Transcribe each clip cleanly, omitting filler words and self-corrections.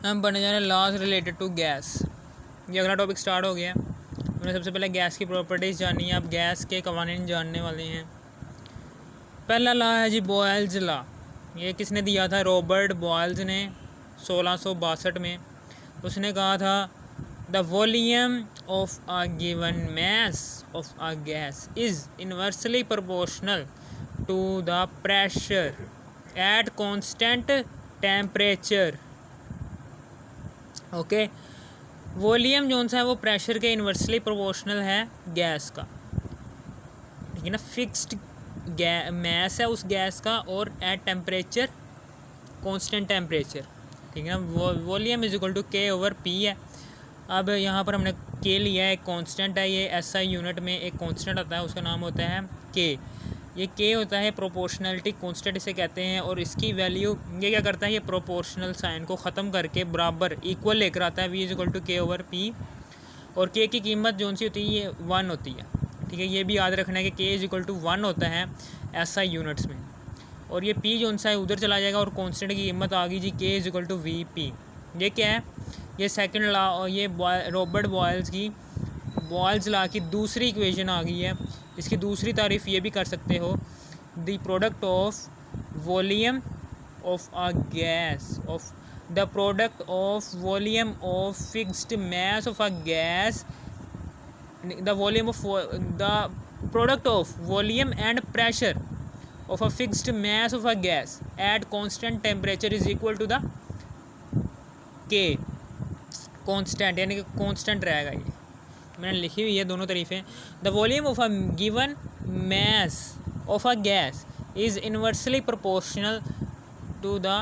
हम पढ़ने जा रहे हैं लॉज रिलेटेड टू गैस। ये अगला टॉपिक स्टार्ट हो गया। हमने सबसे पहले गैस की प्रॉपर्टीज़ जानी है, अब गैस के कवानीन जानने वाले हैं। पहला लॉ है जी बॉयल्स लॉ। ये किसने दिया था? रॉबर्ट बॉयल्स ने 1662 में। उसने कहा था the volume of a given mass of a gas is inversely proportional to the pressure at constant temperature. Okay, volume जो सा है वो प्रेशर के इन्वर्सली प्रोपोर्शनल है गैस का, ठीक है ना। फिक्स्ड मैस है उस गैस का और एट टेम्परेचर कांस्टेंट टेम्परेचर, ठीक है ना। वॉल्यूम इज इक्वल टू के ओवर पी है। अब यहाँ पर हमने के लिया है, एक कांस्टेंट है, ये एसआई यूनिट में एक कांस्टेंट आता है, उसका नाम होता है के। ये के होता है प्रोपोर्शनलिटी कांस्टेंट इसे कहते हैं, और इसकी वैल्यू ये क्या करता है, ये प्रोपोर्शनल साइन को ख़त्म करके बराबर इक्वल लेकर आता है, वी इज इक्वल टू के ओवर पी। और के की कीमत जो सी होती है ये 1 होती है, ठीक है। ये भी याद रखना है कि के इज इक्वल टू 1 होता है एसआई यूनिट्स में, और ये पी जो सा है उधर चला जाएगा, और कांस्टेंट की कीमत आ गई जी K is equal to V P. ये क्या है? ये सेकंड लॉ, और ये रॉबर्ट बॉयल्स लॉ की दूसरी इक्वेशन आ गई है। इसकी दूसरी तारीफ ये भी कर सकते हो, the product of volume of a gas off the product of volume of fixed mass of a gas, the volume of the product of volume and pressure of a fixed mass of a gas at constant temperature is equal to the k constant, यानी कि constant रहेगा। ये मैंने लिखी हुई है दोनों तरीफे। The volume of a given mass of a gas is inversely proportional to the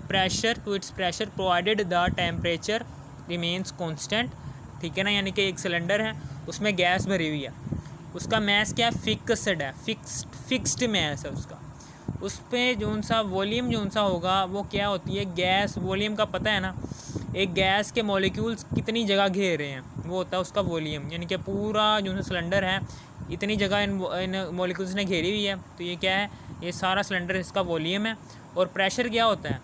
pressure to its pressure provided the temperature remains constant, ठीक है ना। यानी कि एक सिलेंडर है, उसमें गैस भरी हुई है, उसका मैस क्या है? फिक्स्ड है, फिक्स्ड मैस है उसका। उस पर जो सा वॉल्यूम जो सा होगा वो क्या होती है? गैस वॉल्यूम का पता है ना, एक गैस के मॉलिक्यूल्स कितनी जगह घेर रहे हैं वो होता है उसका वॉल्यूम। यानी कि पूरा जो सिलेंडर है इतनी जगह इन मॉलिक्यूल्स ने घेरी हुई है, तो ये क्या है? ये सारा सिलेंडर इसका वॉल्यूम है। और प्रेशर क्या होता है?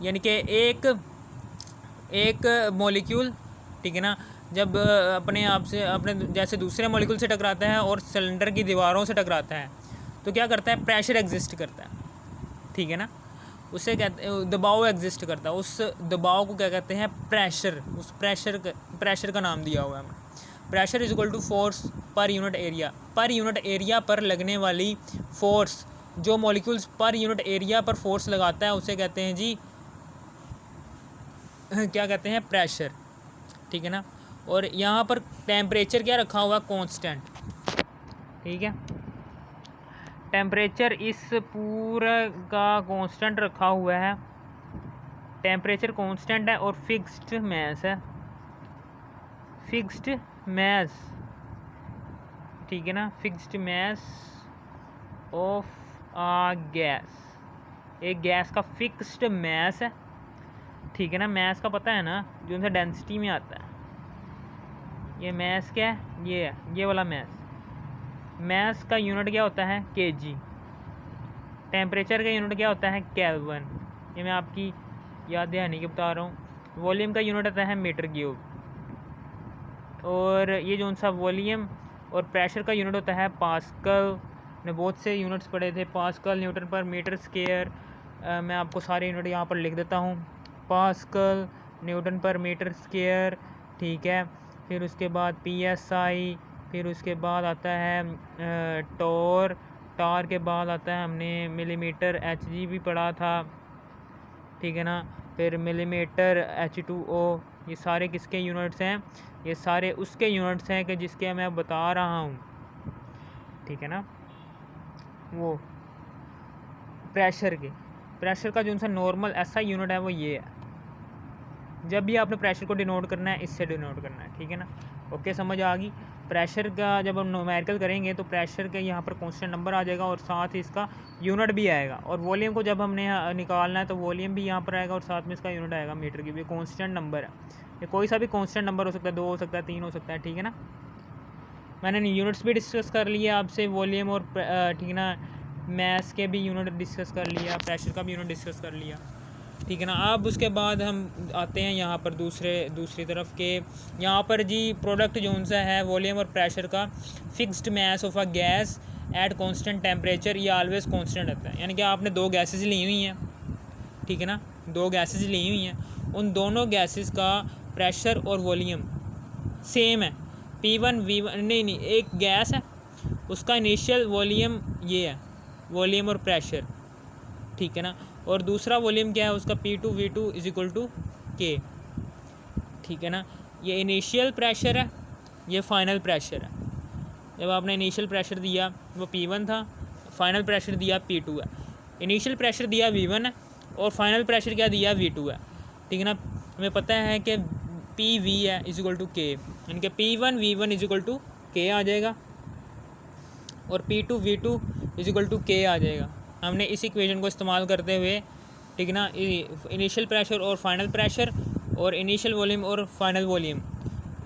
यानी कि एक मॉलिक्यूल, ठीक है ना, जब अपने आप से अपने जैसे दूसरे मॉलिक्यूल से टकराता है और सिलेंडर की दीवारों से टकराता है, तो क्या करता है? प्रेशर एग्जिस्ट करता है, ठीक है ना। उसे कहते दबाव एग्जिस्ट करता है, उस दबाव को क्या कहते हैं? प्रेशर। उस प्रेशर का नाम दिया हुआ है हमें। Pressure is equal to force per unit area. Per unit area पर लगने वाली फोर्स, जो मॉलिक्यूल्स पर यूनिट एरिया पर फोर्स लगाता है उसे कहते हैं जी क्या कहते हैं? प्रेशर, ठीक है ना। और यहाँ पर टेम्परेचर क्या रखा हुआ? कांस्टेंट, ठीक है। टेम्परेचर इस पूरा का कांस्टेंट रखा हुआ है, टेम्परेचर कांस्टेंट है, और फिक्स्ड मैस है, फिक्स्ड मैस, ठीक है ना। Fixed mass of a gas, एक गैस का फिक्स्ड मैस है, ठीक है ना। मैस का पता है ना, जो उनसे डेंसिटी में आता है। ये मैस क्या है? ये है ये वाला मैस। मैस का यूनिट क्या होता है? केजी। टेम्परेचर का यूनिट क्या होता है? केल्विन। ये मैं आपकी याद दहानी के बता रहा हूँ। वॉल्यूम का यूनिट आता है मीटर क्यूब, और ये जो सा वॉल्यूम और प्रेशर का यूनिट होता है पास्कल। ने बहुत से यूनिट्स पढ़े थे, पास्कल, न्यूटन पर मीटर स्क्वायर। मैं आपको सारे यूनिट यहाँ पर लिख देता हूँ। पास्कल, न्यूटन पर मीटर स्क्वायर, ठीक है। फिर उसके बाद पीएसआई, फिर उसके बाद आता है टॉर, टार के बाद आता है हमने मिलीमीटर, एचजी भी पढ़ा था, ठीक है ना। फिर मिलीमीटर, H2O, ये सारे किसके यूनिट्स हैं? ये सारे उसके यूनिट्स हैं कि जिसके मैं बता रहा हूँ, ठीक है ना। वो प्रेशर का जो सा नॉर्मल ऐसा यूनिट है वो ये है। जब भी आपने प्रेशर को डिनोट करना है इससे डिनोट करना है, ठीक है ना। ओके, समझ आ गई। प्रेशर का जब हम न्यूमेरिकल करेंगे तो प्रेशर के यहाँ पर कांस्टेंट नंबर आ जाएगा और साथ ही इसका यूनिट भी आएगा। और वॉल्यूम को जब हमने निकालना है तो वॉल्यूम भी यहाँ पर आएगा और साथ में इसका यूनिट आएगा मीटर की। भी कांस्टेंट नंबर है, ये कोई सा भी कांस्टेंट नंबर हो सकता है, 2 हो सकता है, 3 हो सकता है, ठीक है ना। मैंने यूनिट्स भी डिस्कस कर लिया आपसे, वॉल्यूम और ठीक है ना, मैस के भी यूनिट डिस्कस कर लिया, प्रेशर का भी यूनिट डिस्कस कर लिया। ठीक है ना। अब उसके बाद हम आते हैं यहाँ पर दूसरी तरफ के यहाँ पर जी प्रोडक्ट जोन सा है वॉल्यूम और प्रेशर का fixed mass of a gas at constant temperature, ये ऑलवेज कांस्टेंट रहता है। यानी कि आपने दो गैसेस ली हुई हैं, ठीक है ना, दो गैसेस ली हुई हैं, उन दोनों गैसेस का प्रेशर और वॉल्यूम सेम है, P1 V1 नहीं एक गैस है उसका इनिशियल वॉल्यूम ये है, वॉल्यूम और प्रेशर, ठीक है ना, और दूसरा वॉल्यूम क्या है उसका P2 V2 is equal to K, ठीक है ना। ये इनिशियल प्रेशर है, ये फाइनल प्रेशर है। जब आपने इनिशियल प्रेशर दिया वो P1 था, फाइनल प्रेशर दिया P2 है। इनिशियल प्रेशर दिया V1 है और फाइनल प्रेशर क्या दिया V2 है, ठीक है ना। हमें पता है कि PV है इज इक्वल टू K, यानी कि P1 V1 is equal to K आ जाएगा और P2 V2 is equal to K आ जाएगा। हमने इस इक्वेशन को इस्तेमाल करते हुए, ठीक है ना, इनिशियल प्रेशर और फाइनल प्रेशर और इनिशियल वॉल्यूम और फाइनल वॉल्यूम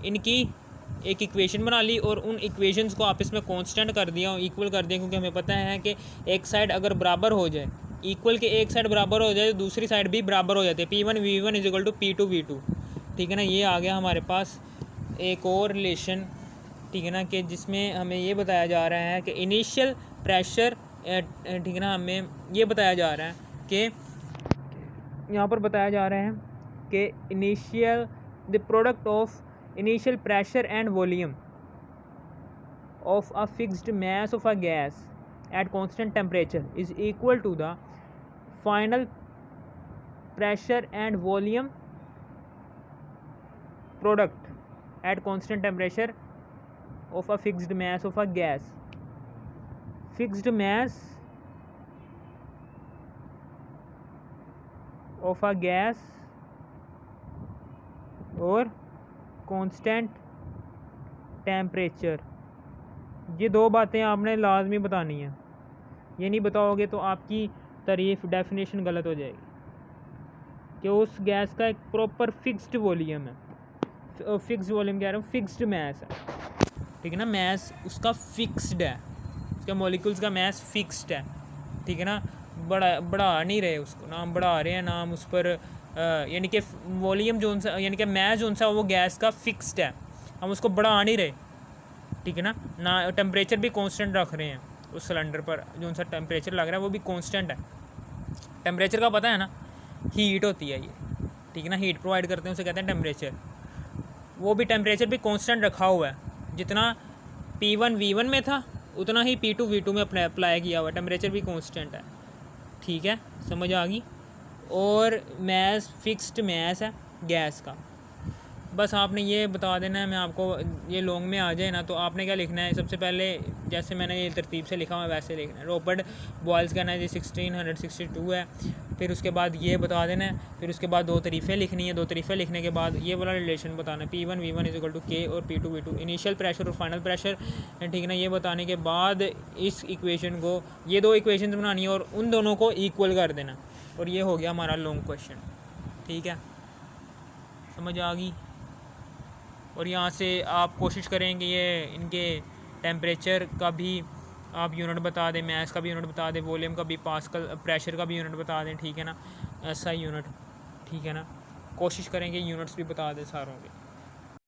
इनकी एक इक्वेशन बना ली और उन इक्वेशंस को आपस में कांस्टेंट कर दिया, इक्वल कर दिया, क्योंकि हमें पता है कि एक साइड अगर बराबर हो जाए, इक्वल के एक साइड बराबर हो जाए तो दूसरी साइड भी बराबर हो जाती है। P1 V1 is equal to P2 V2, ठीक है ना। ये आ गया हमारे पास एक और रिलेशन, ठीक है ना, कि जिसमें हमें ये बताया जा रहा है कि इनिशियल प्रेशर, ठीक है ना, हमें ये बताया जा रहा है कि यहाँ पर बताया जा रहा है कि initial the product of initial pressure and volume of a fixed mass of a gas at constant temperature is equal to the final pressure and volume product at constant temperature of a fixed mass of a gas. Fixed mass of a gas और constant temperature, ये दो बातें आपने लाजमी बतानी है। ये नहीं बताओगे तो आपकी तारीफ डेफिनेशन गलत हो जाएगी कि उस गैस का एक प्रॉपर फिक्स्ड वॉल्यूम है, फिक्स्ड वॉल्यूम कह रहा हूँ, फिक्स्ड मैस है, ठीक है ना, मैस उसका फिक्स्ड है, उसका मॉलिक्यूल्स का मैस फिक्स्ड है, ठीक है ना। बढ़ा नहीं रहे उसको, ना हम बढ़ा रहे हैं ना हम उस पर यानी कि वॉल्यूम जो सा, यानी कि मैस जो सा वो गैस का फिक्स्ड है, हम उसको बढ़ा नहीं रहे, ठीक है ना। टेम्परेचर भी कांस्टेंट रख रहे हैं उस सिलेंडर पर, जो सा टेम्परेचर लग रहा है वो भी कांस्टेंट है। टेम्परेचर का पता है ना, हीट होती है ये, ठीक है ना, हीट प्रोवाइड करते हैं उसे कहते हैं टेम्परेचर। वो भी टेम्परेचर भी कांस्टेंट रखा हुआ है, जितना P1 V1 में था उतना ही P2 V2 में अप्लाई किया हुआ है, टेम्परेचर भी कांस्टेंट है, ठीक है, समझ आ गई। और मैस फिक्स्ड मैस है गैस का, बस आपने ये बता देना है। मैं आपको ये लॉन्ग में आ जाए ना तो आपने क्या लिखना है, सबसे पहले जैसे मैंने ये तरतीब से लिखा हुआ वैसे लिखना है। रॉबर्ट बॉयल्स का ना जी 1662 है, फिर उसके बाद ये बता देना है, फिर उसके बाद दो तरीफ़ें लिखनी है, दो तरीफ़ें लिखने के बाद ये वाला रिलेशन बताना है, P1 V1 is equal to K और P2 V2 इनिशियल प्रेशर और फाइनल प्रेशर, ठीक है ना। ये बताने के बाद इस इक्वेशन को, ये दो इक्वेशन बनानी है और उन दोनों को इक्वल कर देना, और ये हो गया हमारा लॉन्ग क्वेश्चन, ठीक है, समझ आ गई। और यहाँ से आप कोशिश करेंगे ये इनके टेम्परेचर का भी आप यूनिट बता दें, मैस का भी यूनिट बता दें, वॉल्यूम का भी, पास्कल प्रेशर का भी यूनिट बता दें, ठीक है ना, ऐसा यूनिट, ठीक है ना। कोशिश करेंगे यूनिट्स भी बता दें सारों के।